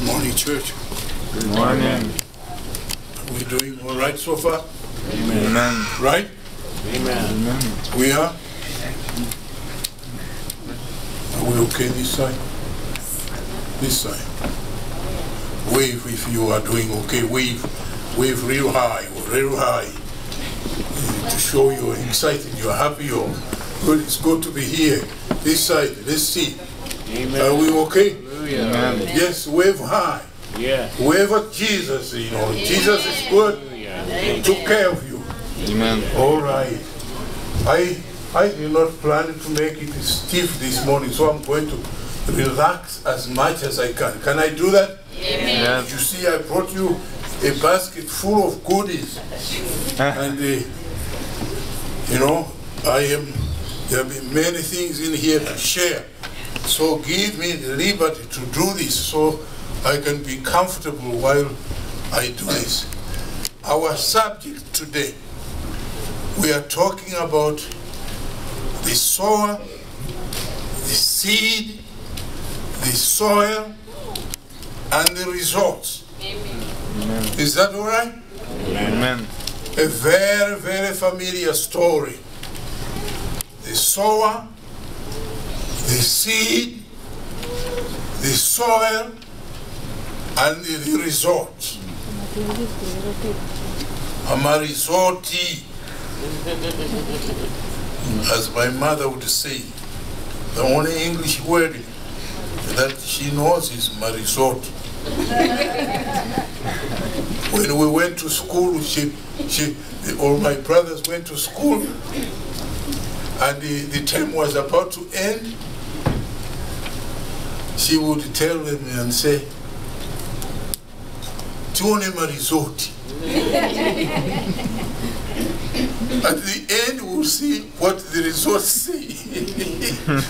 Morning, church. Good morning. Are we doing all right so far? Amen. Right? Amen. We are? Are we okay this side? This side. Wave if you are doing okay. Wave real high, real high. To show you're excited, you're happy, you're good. It's good to be here. This side, let's see. Amen. Are we okay? Amen. Yes, wave high. Yeah. Wave at Jesus, you know. Jesus is good. He took care of you. Amen. All right. I did not plan to make it stiff this morning, so I'm going to relax as much as I can. Can I do that? Amen. You see, I brought you a basket full of goodies. And, you know, there have been many things in here to share. So give me the liberty to do this so I can be comfortable while I do this. Our subject today, we are talking about the sower, the seed, the soil, and the results. Amen. Is that all right? Amen. A very, very familiar story. The sower, the seed, the soil, and the results. Amarizoti, as my mother would say. The only English word that she knows is marisot. When we went to school, all my brothers went to school, and the term was about to end. She would tell them and say, "Tuone marisoti." At the end, we'll see what the results say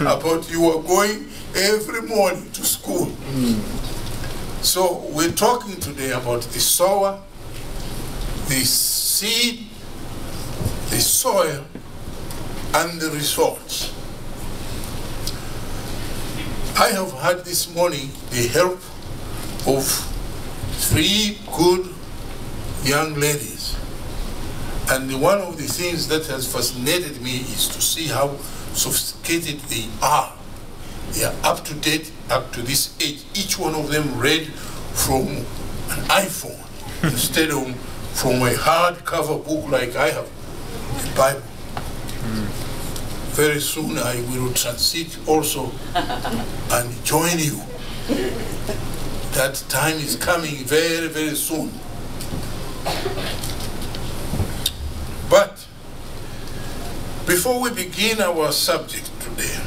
about you are going every morning to school. So we're talking today about the sower, the seed, the soil, and the results. I have had this morning the help of 3 good young ladies. And one of the things that has fascinated me is to see how sophisticated they are. They are up to date, up to this age. Each one of them read from an iPhone instead of from a hardcover book like I have, the Bible. Very soon I will transit also and join you. That time is coming very, very soon. But before we begin our subject today,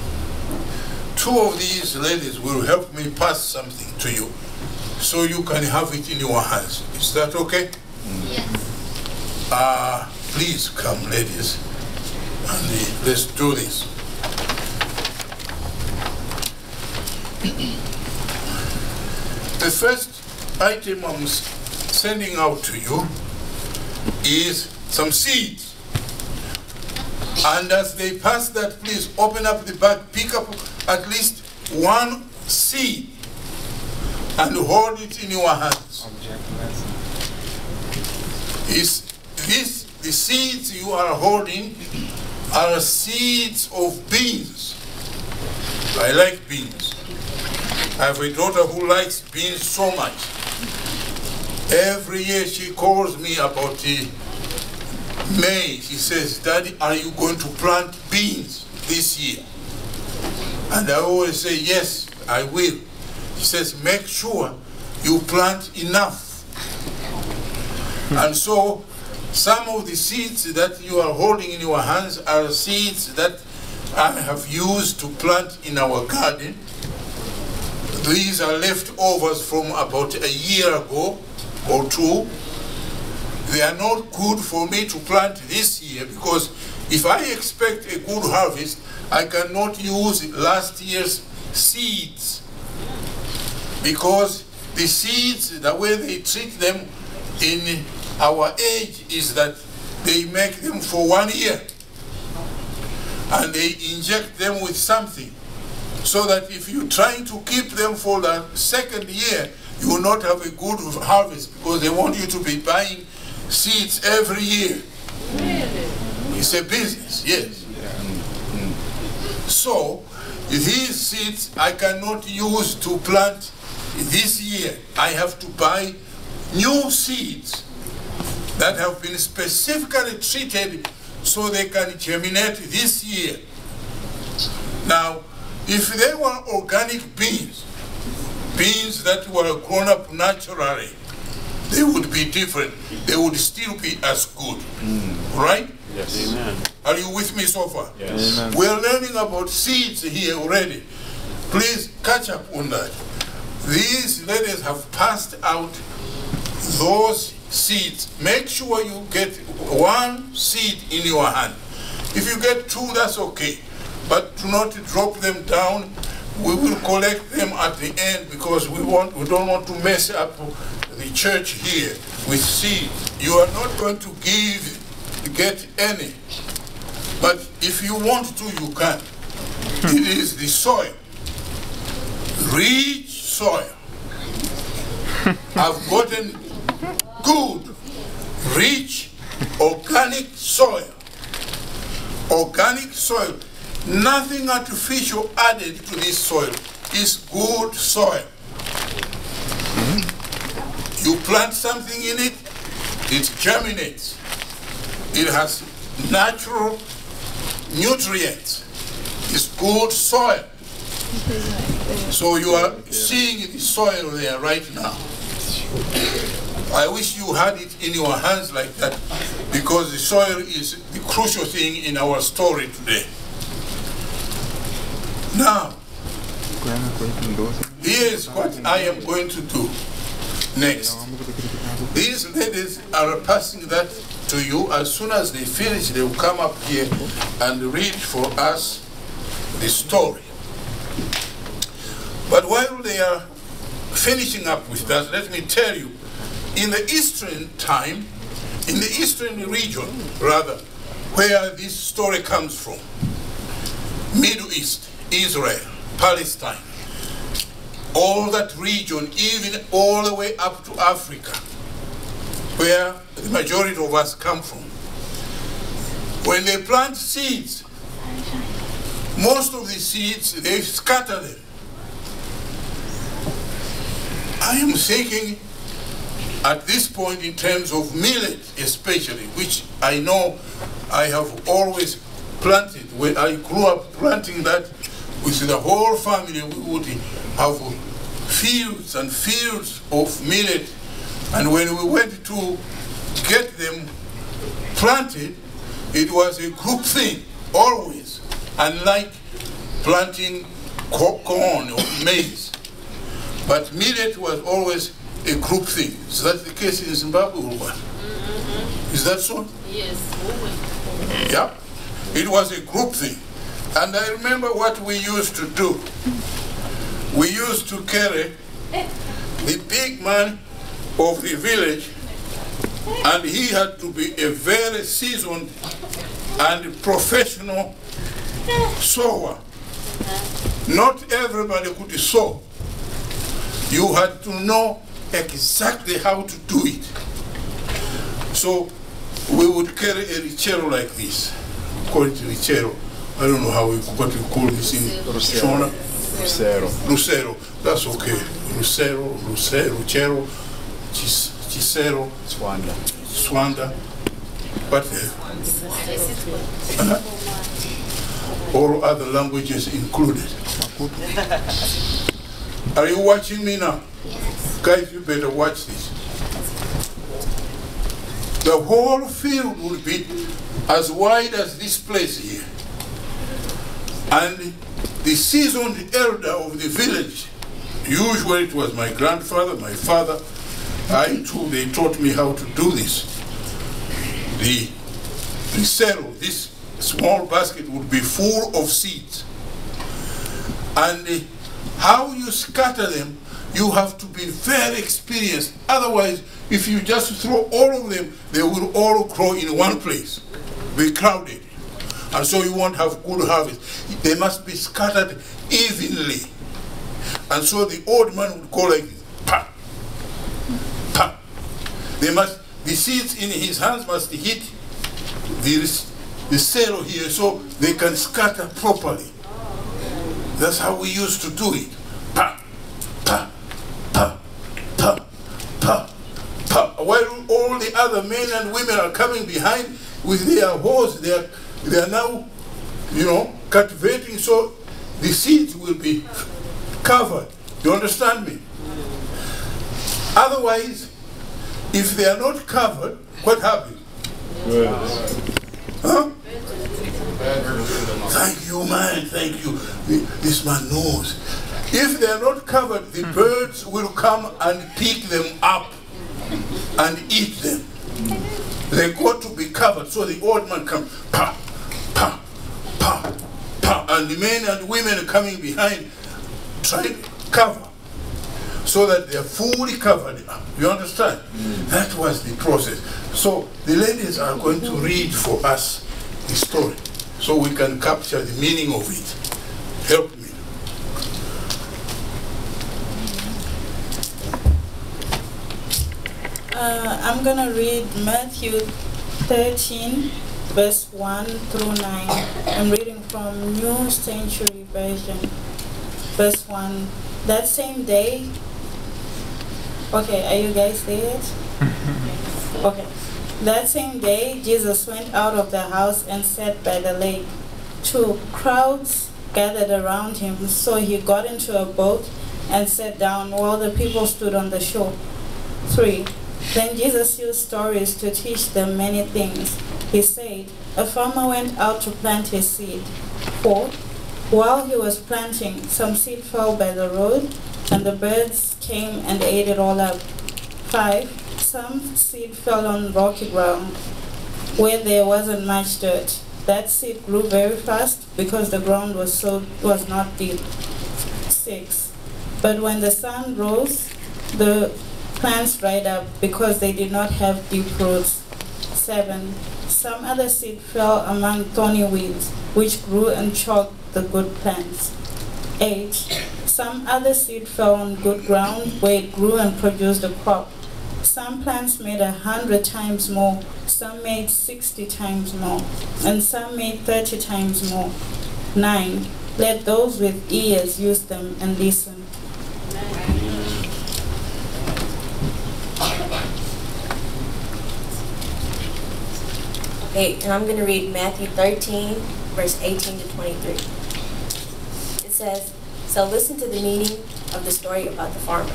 2 of these ladies will help me pass something to you so you can have it in your hands. Is that okay? Yes. Please come, ladies, and let's do this. The first item I'm sending out to you is some seeds. And as they pass that, please open up the bag, pick up at least 1 seed and hold it in your hands. The seeds you are holding are seeds of beans. I like beans. I have a daughter who likes beans so much. Every year she calls me about May. She says, "Daddy, are you going to plant beans this year?" And I always say, "Yes, I will." She says, "Make sure you plant enough." And so some of the seeds that you are holding in your hands are seeds that I have used to plant in our garden. These are leftovers from about a year ago or 2. They are not good for me to plant this year because if I expect a good harvest, I cannot use last year's seeds. Because the seeds, the way they treat them in our age is that they make them for 1 year. And they inject them with something. So that if you're trying to keep them for the 2nd year, you will not have a good harvest because they want you to be buying seeds every year. It's a business, yes. So, these seeds I cannot use to plant this year. I have to buy new seeds that have been specifically treated so they can germinate this year. Now, if they were organic beans, beans that were grown up naturally, they would be different. They would still be as good. Right? Yes. Amen. Are you with me so far? Yes. Amen. We're learning about seeds here already. Please catch up on that. These ladies have passed out those seeds. Make sure you get one seed in your hand. If you get two, that's okay. But do not drop them down. We will collect them at the end because we don't want to mess up the church here with seeds. You are not going to get any. But if you want to, you can. It is the soil. Rich soil. I've gotten good, rich, organic soil. Organic soil. Nothing artificial added to this soil. It's good soil. You plant something in it, it germinates. It has natural nutrients. It's good soil. So you are seeing the soil there right now. I wish you had it in your hands like that, because the soil is the crucial thing in our story today. Now, here's what I am going to do next. These ladies are passing that to you. As soon as they finish, they will come up here and read for us the story. But while they are finishing up with that, let me tell you, in the Eastern time, in the Eastern region, rather, where this story comes from, Middle East, Israel, Palestine, all that region, even all the way up to Africa, where the majority of us come from. When they plant seeds, most of the seeds, they scatter them. I am thinking at this point in terms of millet especially, which I know I have always planted. When I grew up planting that with the whole family, we would have fields and fields of millet. And when we went to get them planted, it was a group thing, always, unlike planting corn or maize. But millet was always a group thing. Is that the case in Zimbabwe or what? Is that so? Yes. Yeah. It was a group thing. And I remember what we used to do. We used to carry the big man of the village, and he had to be a very seasoned and professional sower. Not everybody could sow. You had to know exactly how to do it. So we would carry a richero like this. We call it richero. I don't know what you call this in Shona. Lucero. That's okay. Lucero, Cicero, Swanda. But all other languages included. Are you watching me now? Yes. Guys, you better watch this. The whole field will be as wide as this place here. And the seasoned elder of the village, usually it was my grandfather, my father, they taught me how to do this. The cero, this small basket would be full of seeds. And how you scatter them, you have to be very experienced. Otherwise, if you just throw all of them, they will all grow in one place, be crowded. And so you won't have good harvest. They must be scattered evenly. And so the old man would go like this, pa, the seeds in his hands must hit the cell here so they can scatter properly. That's how we used to do it. Pa, pa, pa, pa, pa, pa. While all the other men and women are coming behind with their hoes, they are now, cultivating so the seeds will be covered. You understand me? Otherwise, if they are not covered, what happens? Huh? Thank you, man. Thank you. This man knows. If they are not covered, the birds will come and pick them up and eat them. They got to be covered. So the old man comes, pa, pa, pa, pa, and the men and women coming behind try to cover so that they are fully covered up. You understand? That was the process. So the ladies are going to read for us the story so we can capture the meaning of it. Help me. I'm going to read Matthew 13, verse 1 through 9. I'm reading from New Century Version. Verse 1. That same day... Okay, are you guys there? Okay. That same day, Jesus went out of the house and sat by the lake. 2 crowds gathered around him, so he got into a boat and sat down while the people stood on the shore. 3 Then Jesus used stories to teach them many things. He said, a farmer went out to plant his seed. 4 While he was planting, some seed fell by the road, and the birds came and ate it all up. 5 Some seed fell on rocky ground, where there wasn't much dirt. That seed grew very fast because the ground was not deep. 6 But when the sun rose, the plants dried up because they did not have deep roots. 7 Some other seed fell among thorny weeds, which grew and choked the good plants. 8 Some other seed fell on good ground, where it grew and produced a crop. Some plants made 100 times more, some made 60 times more, and some made 30 times more. 9 Let those with ears use them and listen. Okay, and I'm going to read Matthew 13, verse 18 to 23. It says, so listen to the meaning of the story about the farmer.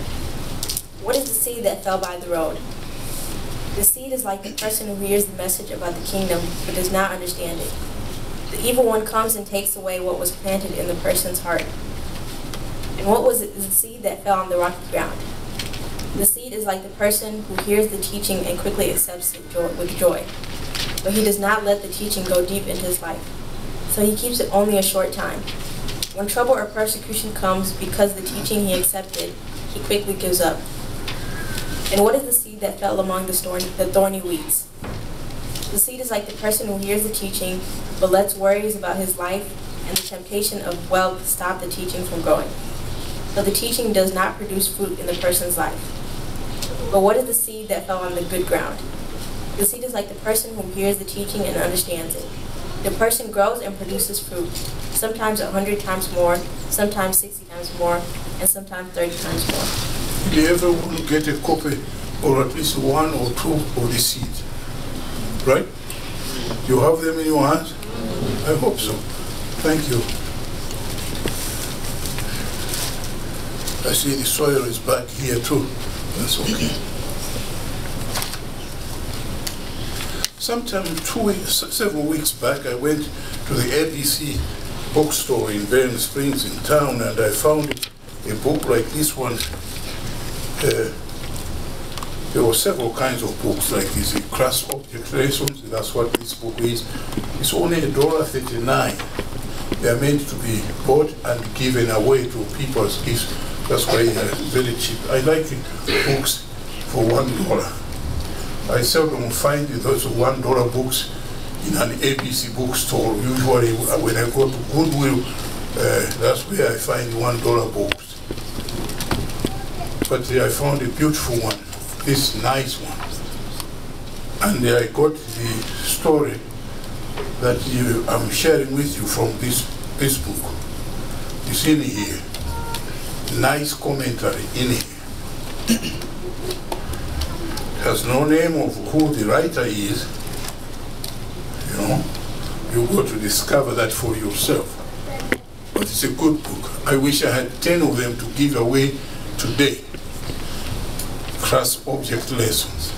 What is the seed that fell by the road? The seed is like the person who hears the message about the kingdom but does not understand it. The evil one comes and takes away what was planted in the person's heart. And what was it? The seed that fell on the rocky ground. The seed is like the person who hears the teaching and quickly accepts it with joy. But he does not let the teaching go deep into his life, so he keeps it only a short time. When trouble or persecution comes because the teaching he accepted, he quickly gives up. And what is the seed that fell among the thorny weeds? The seed is like the person who hears the teaching, but lets worries about his life and the temptation of wealth stop the teaching from growing. So the teaching does not produce fruit in the person's life. But what is the seed that fell on the good ground? The seed is like the person who hears the teaching and understands it. The person grows and produces fruit, sometimes 100 times more, sometimes 60 times more, and sometimes 30 times more. Do you ever want to get a copy or at least 1 or 2 of the seeds? Right? You have them in your hands? I hope so. Thank you. I see the soil is back here too. That's okay. Sometime several weeks back, I went to the ABC bookstore in Bering Springs in town, and I found a book like this one. There were several kinds of books like this, class object lessons. That's what this book is. It's only $1.39. They are meant to be bought and given away to people as gifts. That's why they're very cheap. I like books for $1. I seldom find those $1 books in an ABC bookstore. Usually when I go to Goodwill, that's where I find $1 books. But I found a beautiful one, this nice one. And I got the story that I'm sharing with you from this book. It's in here. Nice commentary in here. Has no name of who the writer is. You know, you got to discover that for yourself. But it's a good book. I wish I had 10 of them to give away today. Class object lessons.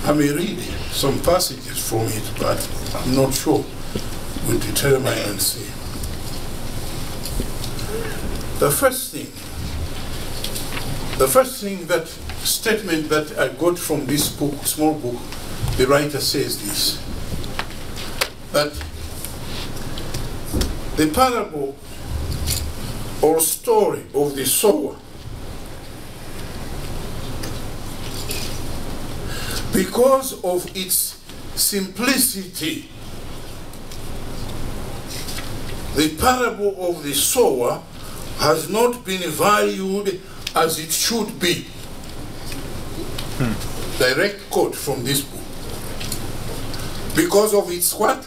I may read some passages from it, but I'm not sure. We'll determine and see. The first thing, that statement that I got from this book, small book, the writer says this, that the parable or story of the sower, because of its simplicity, the parable of the sower has not been valued as it should be. Direct quote from this book. Because of its what?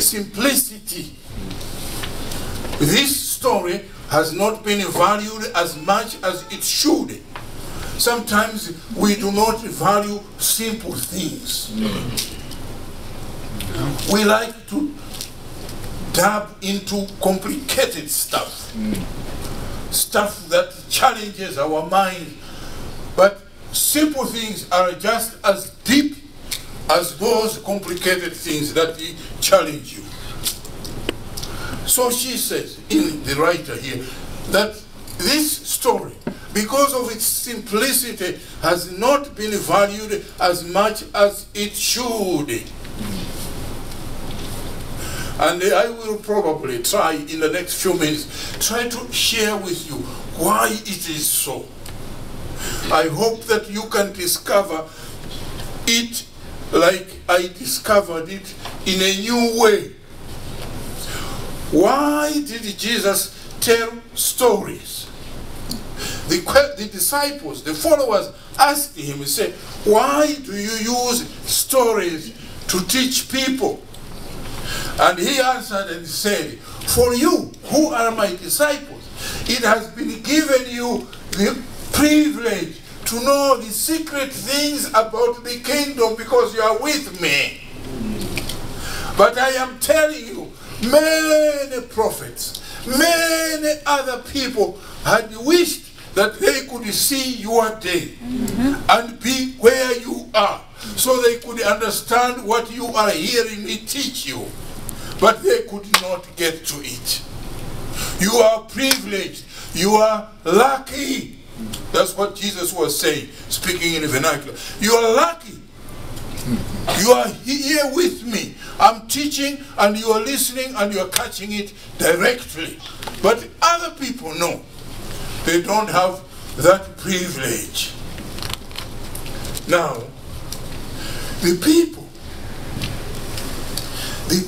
Simplicity. This story has not been valued as much as it should. Sometimes we do not value simple things. We like to dab into complicated stuff. Stuff that challenges our mind. But simple things are just as deep as those complicated things that challenge you. So she says, in the writer here, that this story, because of its simplicity, has not been valued as much as it should. And I will probably try in the next few minutes, try to share with you why it is so. I hope that you can discover it like I discovered it in a new way. Why did Jesus tell stories? The disciples, the followers asked him, he said, why do you use stories to teach people? And he answered and said, for you who are my disciples, it has been given you the privilege to know the secret things about the kingdom because you are with me. But I am telling you, many prophets, many other people had wished that they could see your day and be where you are, so they could understand what you are hearing me teach you. But they could not get to it. You are privileged. You are lucky. That's what Jesus was saying, speaking in vernacular. You are lucky. You are here with me. I'm teaching and you are listening and you are catching it directly. But other people know. They don't have that privilege. Now, the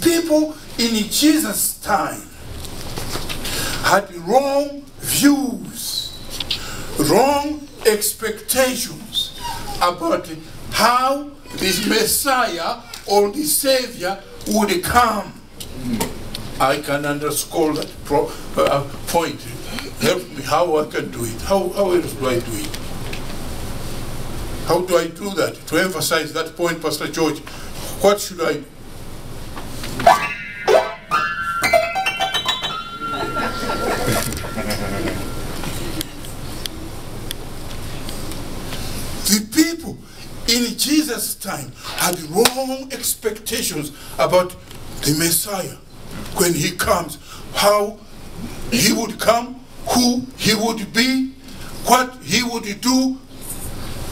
people in Jesus' time had wrong views, wrong expectations about how this Messiah or the Savior would come. I can underscore that point. Help me how I can do it. How else do I do it? How do I do that? To emphasize that point, Pastor George, what should I do? The people in Jesus' time had wrong expectations about the Messiah when he comes, how he would come, who he would be, what he would do.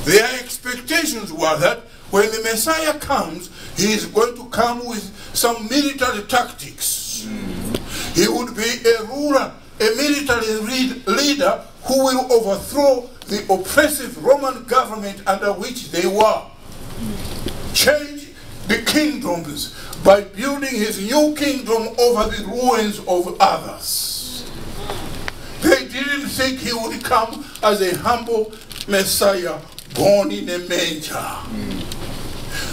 Their expectations were that when the Messiah comes, he is going to come with some military tactics. He would be a ruler, a military leader who will overthrow the oppressive Roman government under which they were. Change the kingdoms by building his new kingdom over the ruins of others. They didn't think he would come as a humble Messiah born in a manger.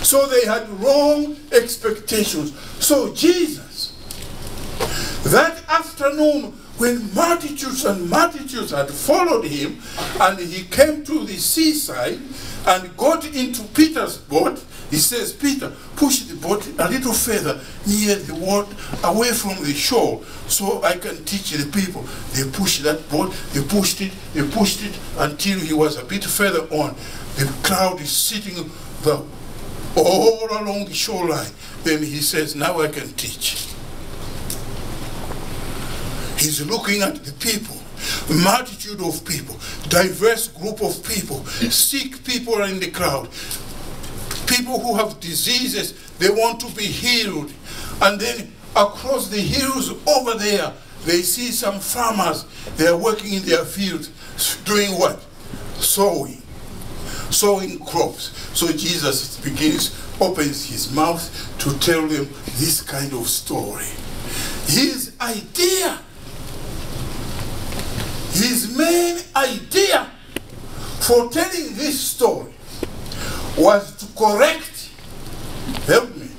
So they had wrong expectations. So Jesus, that afternoon, when multitudes and multitudes had followed him, and he came to the seaside and got into Peter's boat, he says, Peter, push the boat a little further near the water, away from the shore, so I can teach the people. They pushed that boat, they pushed it until he was a bit further on. The crowd is sitting all along the shoreline. Then he says, now I can teach. He's looking at the people, multitude of people, diverse group of people, sick people are in the crowd, people who have diseases, they want to be healed. And then across the hills over there, they see some farmers, they are working in their fields, doing what? Sowing crops. So Jesus opens his mouth to tell them this kind of story. His idea, his main idea for telling this story was to correct, help me,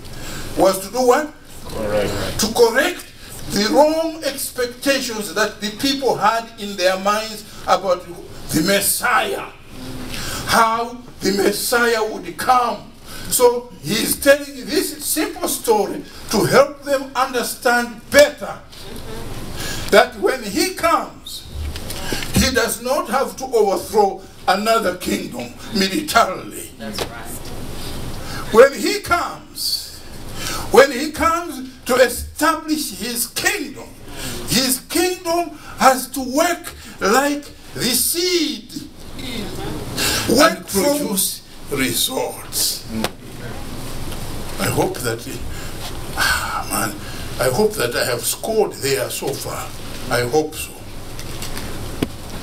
was to do what? Correct. To correct the wrong expectations that the people had in their minds about the Messiah, how the Messiah would come. So he's telling this simple story to help them understand better that when he comes, he does not have to overthrow another kingdom militarily. That's right. When he comes to establish his kingdom has to work like the seed, work produce results. I hope that, I hope that I have scored there so far. I hope so.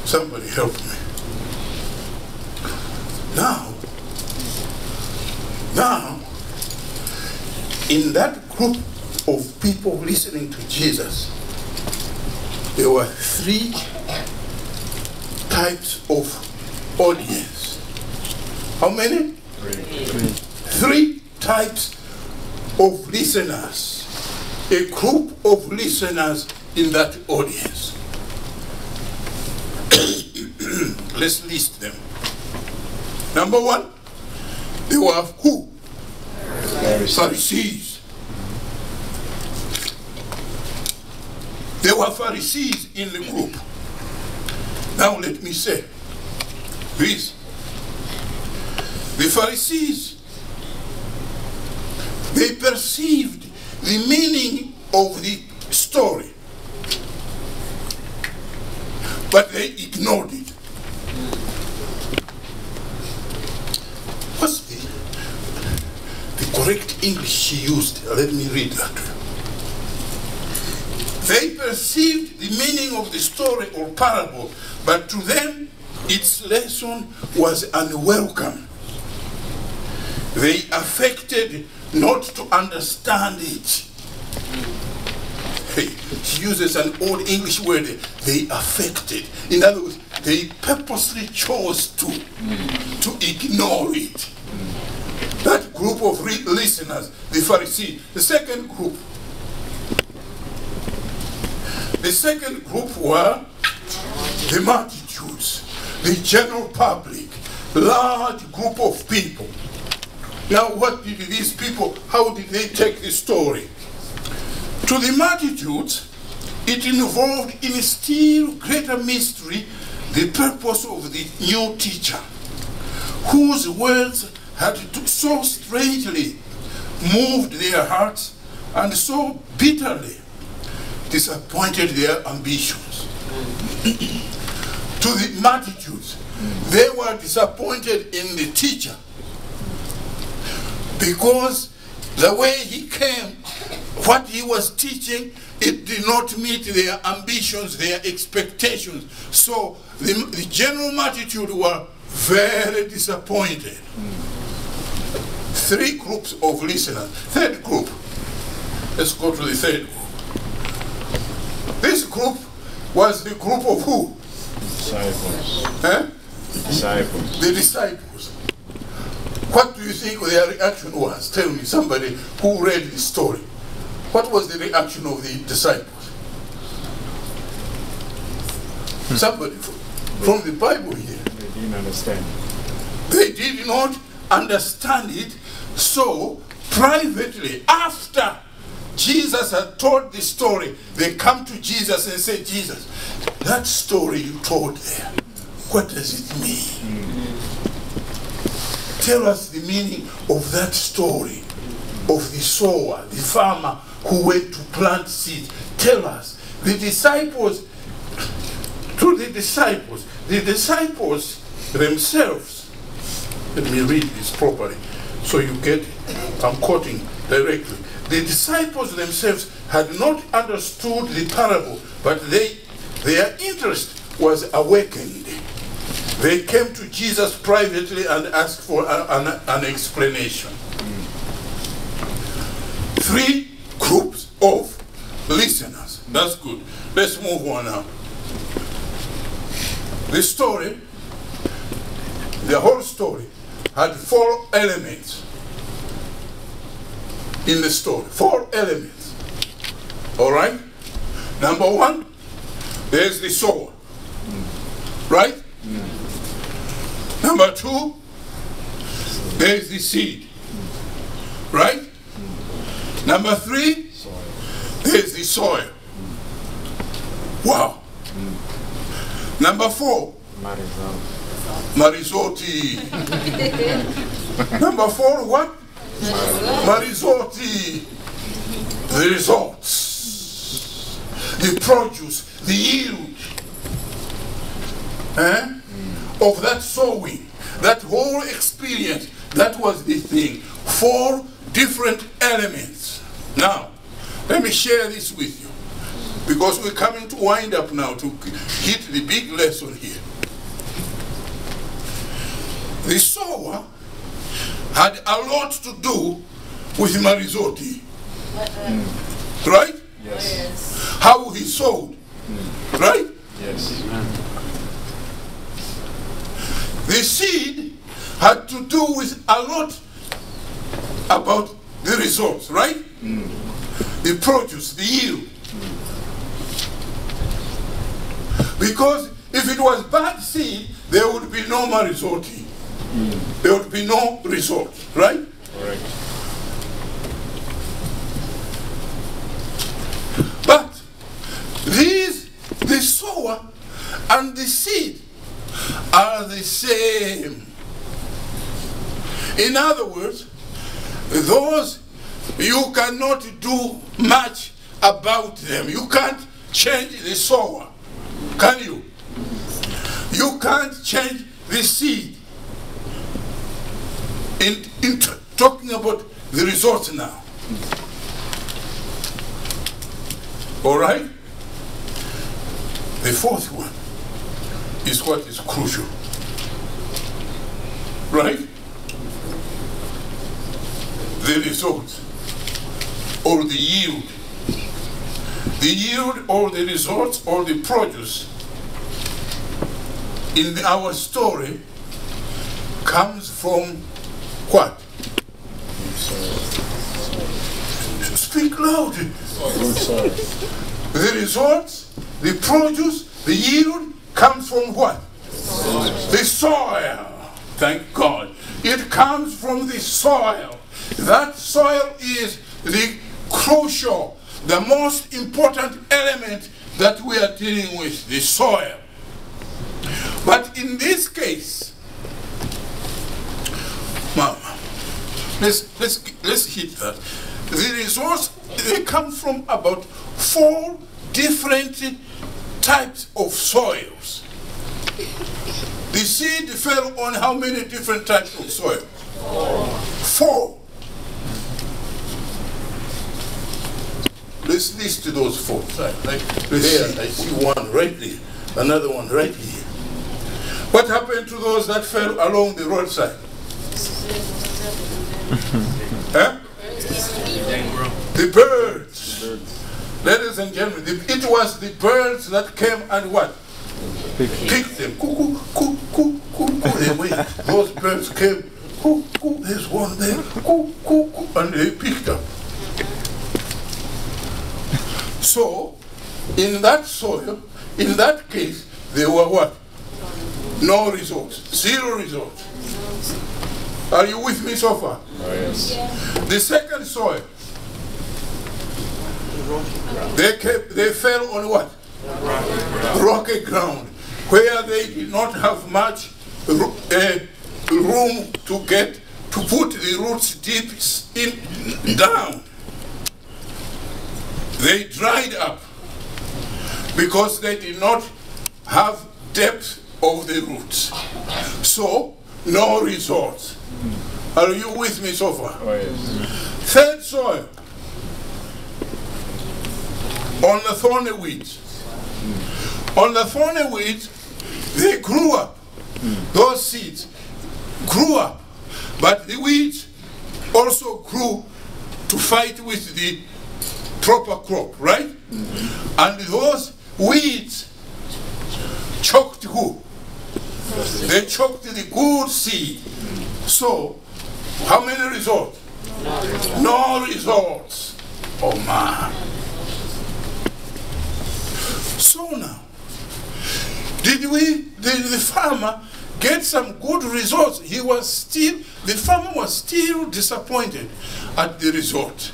Somebody help me. Now, in that group of people listening to Jesus, there were three types of audience. How many? Three types of listeners. A group of listeners in that audience. Let's list them. Number one, they were who? Pharisees. There were Pharisees in the group. Now let me say this. The Pharisees, they perceived the meaning of the story, but they ignored it. What's the correct English she used? Let me read that. They perceived the meaning of the story or parable, but to them its lesson was unwelcome. They affected not to understand it. Hey, she uses an old English word, they affected. In other words, they purposely chose to ignore it. That group of listeners, the Pharisees. The second group were the multitudes, the general public, large group of people. Now what did these people, how did they take the story? To the multitudes, it involved in a still greater mystery the purpose of the new teacher, whose words had so strangely moved their hearts and so bitterly disappointed their ambitions. To the multitudes, they were disappointed in the teacher because the way he came, what he was teaching, it did not meet their ambitions, their expectations. So the general multitude were very disappointed. Three groups of listeners. Third group. Let's go to the third group. This group was the group of who? Disciples. Eh? Disciples. The disciples. What do you think their reaction was? Tell me, somebody who read the story. What was the reaction of the disciples? Somebody from the Bible here. They didn't understand. They did not understand it, so privately, after Jesus had told the story, they come to Jesus and say, Jesus, that story you told there, what does it mean? Tell us the meaning of that story of the sower, the farmer who went to plant seed. Tell us. The disciples themselves, let me read this properly so you get it. I'm quoting directly. The disciples themselves had not understood the parable, but their interest was awakened. They came to Jesus privately and asked for an explanation. 3 groups of listeners. That's good. Let's move on now. The story, the whole story, had 4 elements in the story. 4 elements. All right? Number 1, there's the sower. Right? Number 2, there's the seed. Right? Number 3, there's the soil. Wow. Number 4, Marizotti. Number 4, what? Marizotti. The results, the produce, the yield of that sowing, that whole experience. That was the thing. 4 different elements. Now, let me share this with you, because we're coming to wind up now to hit the big lesson here. The sower had a lot to do with Marizotti. Right? Yes. How he sowed. Right? Yes. The seed had to do with a lot about the results, right? The produce, the yield. Because if it was bad seed, there would be no Marizotti. There would be no result, right? Correct. But the sower and the seed are the same. In other words, those, you cannot do much about them. You can't change the sower, can you? You can't change the seed. In talking about the results now. All right? The 4th one is what is crucial. Right? The results or the yield. The yield or the results or the produce in our story comes from what? Speak loud. The results, the produce, the yield comes from what? The soil. Thank God. It comes from the soil. That soil is the crucial, the most important element that we are dealing with, the soil. But in this case, Mama, let's hit that. The results, they come from about 4 different types of soils. The seed fell on how many different types of soil? 4. Let's list those 4. There, I see one right there, another one right here. What happened to those that fell along the roadside? Huh? The birds. Ladies and gentlemen, it was the birds that came and what? Picked them. Cuckoo, cuckoo, cuckoo. coo, coo. They went. Those birds came, coo, coo, there's one there, coo, coo, coo, and they picked up. So, in that soil, in that case, there were what? No results, zero results. Are you with me so far? Oh, yes. The second soil, they fell on what? Rocky ground, where they did not have much room to put the roots deep down. They dried up because they did not have depth of the roots. So, no results. Are you with me so far? Oh, yes. Third soil, on the thorny weeds. On the thorny weeds, they grew up. Those seeds grew up, but the weeds also grew to fight with the proper crop, right? And those weeds choked who? They choked the good seed. So, how many results? No results. Oh man. So now, did the farmer get some good results? The farmer was still disappointed at the result.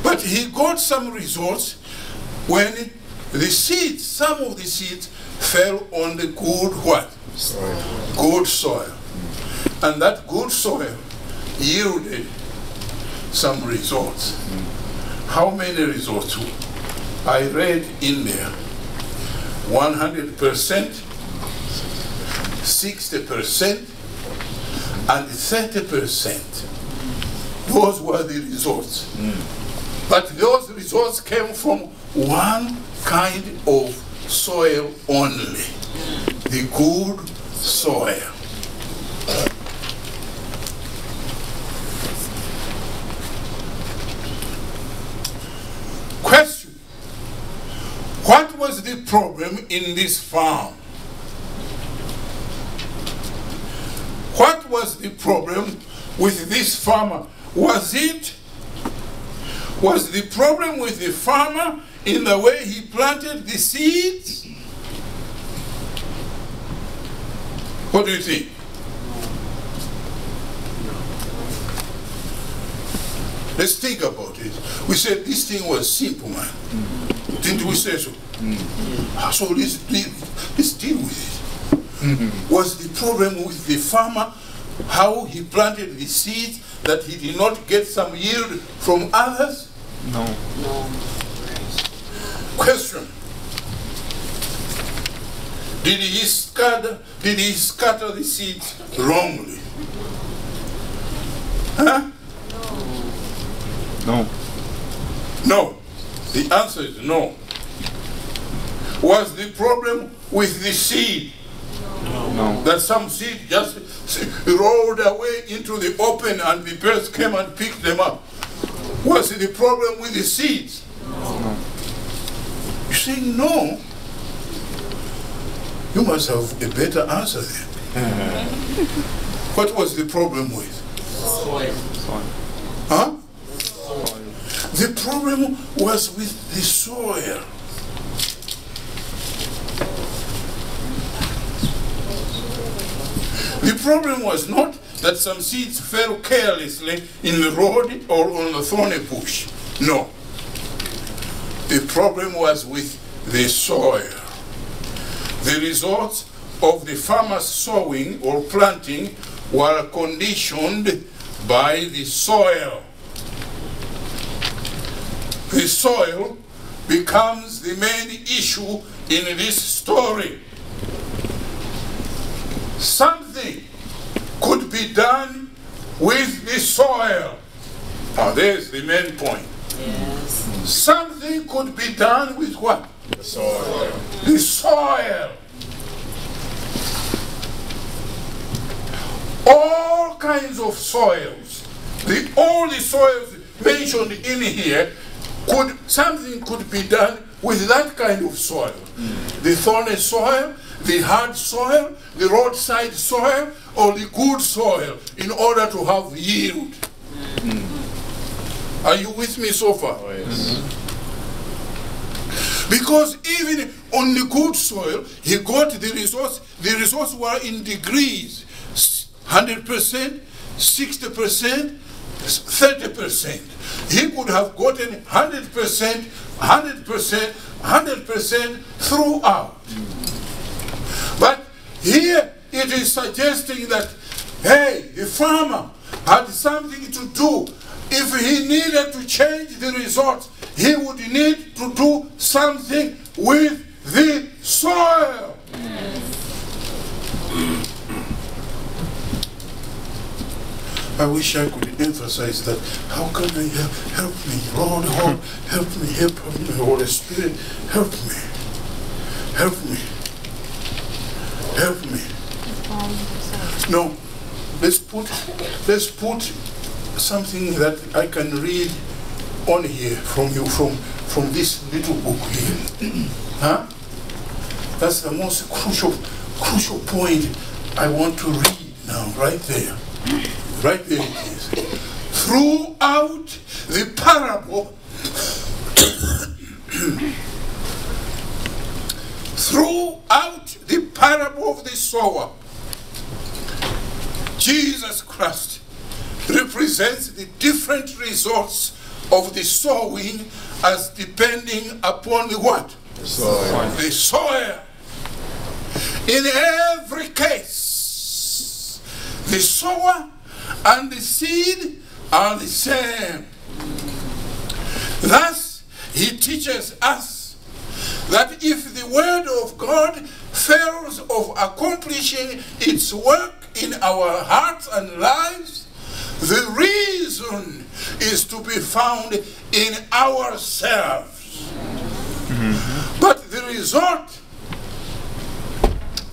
But he got some results when the seeds, some of the seeds fell on the good what? Soil. Good soil. And that good soil yielded some results. How many results? I read in there 100%, 60%, and 30%. Those were the results. But those results came from one kind of soil only, the good soil. Question: what was the problem in this farm? What was the problem with this farmer? Was the problem with the farmer in the way he planted the seeds? What do you think? Let's think about it. We said this thing was simple, man. Didn't we say so? So let's deal with it. Was the problem with the farmer how he planted the seeds, that he did not get some yield from others? No. Question: did he scatter the seeds wrongly? Huh? No. No. The answer is no. Was the problem with the seed? No. That some seed just rolled away into the open and the birds came and picked them up? Was the problem with the seeds? No. You say no? You must have a better answer then. What was the problem with? Soil. Huh? The problem was with the soil. The problem was not that some seeds fell carelessly in the road or on the thorny bush. No. The problem was with the soil. The results of the farmer's sowing or planting were conditioned by the soil. The soil becomes the main issue in this story. Something could be done with the soil. Now there's the main point. Yes. Something could be done with what? The soil. The soil. All kinds of soils. All the soils mentioned in here, something could be done with that kind of soil. The thorny soil, the hard soil, the roadside soil, or the good soil in order to have yield. Are you with me so far? Oh, yes. Because even on the good soil, he got the results. The results were in degrees: 100%, 60%, 30%. He could have gotten 100%, 100%, 100% throughout. But here it is suggesting that, hey, the farmer had something to do. If he needed to change the results, he would need to do something with the soil. I wish I could emphasize that. How can I help me? Lord, help me, help me. Holy Spirit, help me. Help me. Help me. No, let's put something that I can read on here from you, from this little book here. Huh? That's the most crucial point I want to read now, right there. Right there it is. Throughout the parable, throughout the parable of the sower, Jesus Christ represents the different results of the sowing as depending upon the what? The soil. The soil. In every case, the sower and the seed are the same. Thus, he teaches us that if the word of God fails of accomplishing its work in our hearts and lives, the reason is to be found in ourselves. But the result,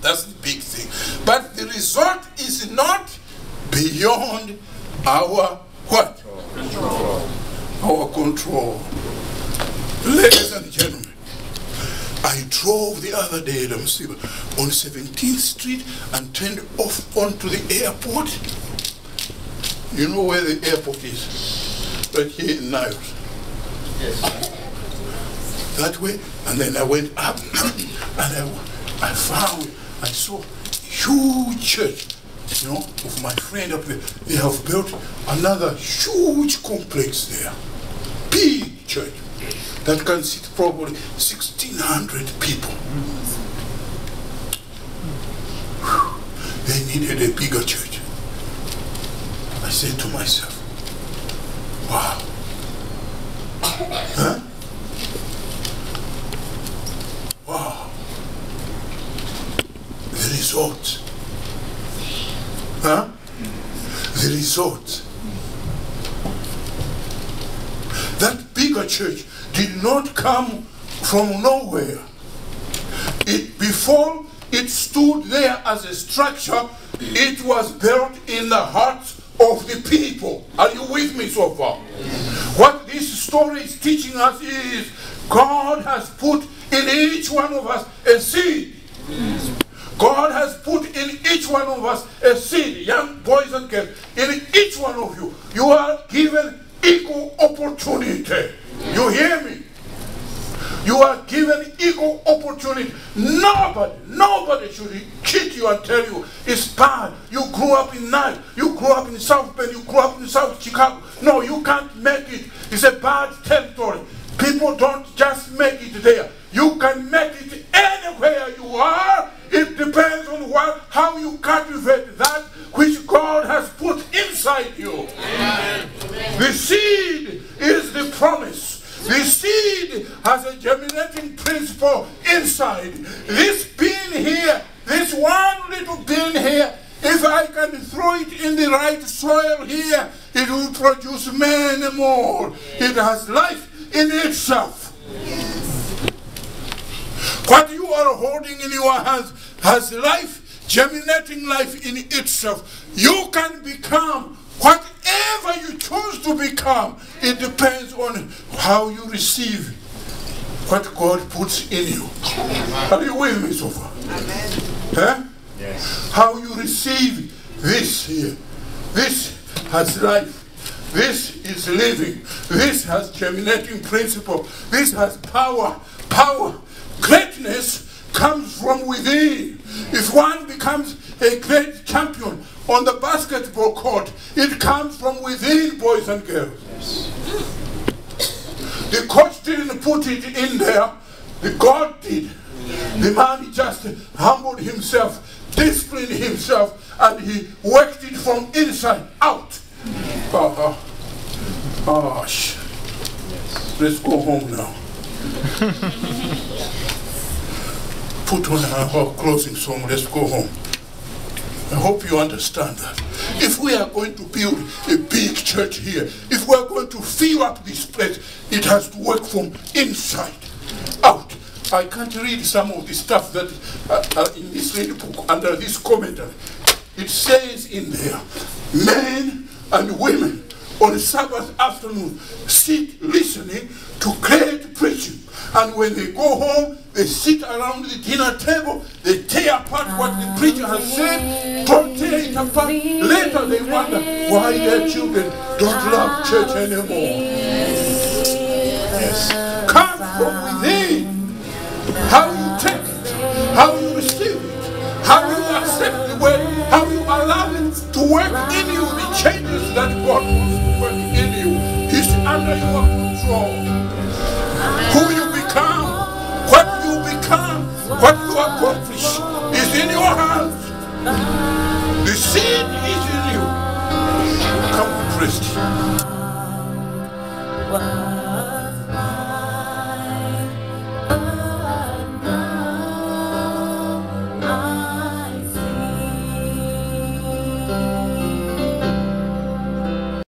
that's the big thing, but the result is not beyond our what? Control. Our control. Ladies and gentlemen, I drove the other day on 17th Street and turned off onto the airport. You know where the airport is? Right here in Niles. Yes. That way, and then I went up and I saw a huge church, you know, of my friend up there. They have built another huge complex there. Big church that can seat probably 1,600 people. They needed a bigger church. I said to myself, wow. Huh? Wow. The result. Huh? The result. That bigger church did not come from nowhere. Before it stood there as a structure, it was built in the hearts of the people. Are you with me so far? What this story is teaching us is God has put in each one of us a seed. God has put in each one of us a seed, young boys and girls. In each one of you, you are given equal opportunity. You hear me? You are given equal opportunity. Nobody should cheat you and tell you it's bad. You grew up in Niles, you grew up in South Bend, you grew up in South Chicago. No, you can't make it. It's a bad territory. People don't just make it there. You can make it anywhere you are. It depends on how you cultivate that which God has put inside you. Amen. The seed is the promise. The seed has a germinating principle inside. This bean here, this one little bean here, if I can throw it in the right soil here, it will produce many more. It has life in itself. What you are holding in your hands has life, germinating life in itself. You can become whatever you choose to become. It depends on how you receive what God puts in you. Are you with me so far? Huh? Yes. How you receive this here. This has life. This is living. This has germinating principle. This has power. Power. Greatness comes from within. If one becomes a great champion on the basketball court, it comes from within, boys and girls. Yes. The coach didn't put it in there. The God did. The man just humbled himself, disciplined himself, and he worked it from inside out. Let's go home now. Put on our closing song. Let's go home. I hope you understand that. If we are going to build a big church here, if we are going to fill up this place, it has to work from inside out. I can't read some of the stuff that in this little book under this commentary. It says in there, men and women on Sabbath afternoon sit listening to great preaching. And when they go home, they sit around the dinner table, they tear apart what the preacher has said, don't tear it apart. Later they wonder why their children don't love church anymore. Yes. Come from within. How you take it, how you receive it, how you accept the word, how you allow it to work in you, the changes that God wants to work in you. He's under your control. Who you become, what you accomplish is in your hands. The seed is in you. Come, Christ.